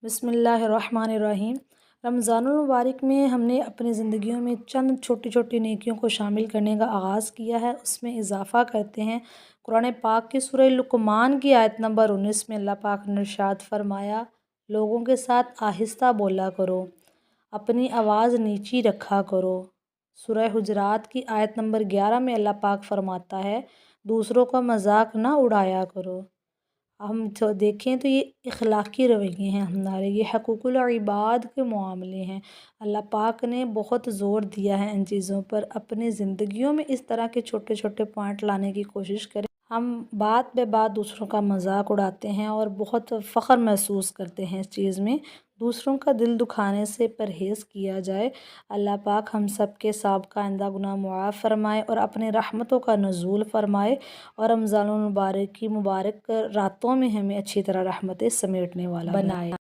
بسم اللہ الرحمن الرحیم۔ رمضان المبارک میں ہم نے اپنی زندگیوں میں چند چھوٹی چھوٹی نیکیوں کو شامل کرنے کا آغاز کیا ہے، اس میں اضافہ کرتے ہیں۔ قرآن پاک کی سورہ لقمان کی آیت نمبر 19 میں اللہ پاک نے ارشاد فرمایا، لوگوں کے ساتھ آہستہ بولا کرو، اپنی آواز نیچی رکھا کرو۔ سورہ حجرات کی آیت نمبر 11 میں اللہ پاک فرماتا ہے، دوسروں کا مذاق نہ اڑایا کرو۔ ہم جو دیکھیں تو یہ اخلاقی رویے ہیں ہمارے، یہ حقوق العباد کے معاملے ہیں۔ اللہ پاک نے بہت زور دیا ہے ان چیزوں پر۔ اپنی زندگیوں میں اس طرح کے چھوٹے چھوٹے پوائنٹ لانے کی کوشش کریں۔ ہم بات بے بات دوسروں کا مذاق اڑاتے ہیں اور بہت فخر محسوس کرتے ہیں اس چیز میں۔ دوسروں کا دل دکھانے سے پرہیز کیا جائے۔ اللہ پاک ہم سب کے سابقہ آئندہ گناہ معاف فرمائے اور اپنے رحمتوں کا نزول فرمائے، اور رمضان المبارک کی مبارک راتوں میں ہمیں اچھی طرح رحمتیں سمیٹنے والا بنائے۔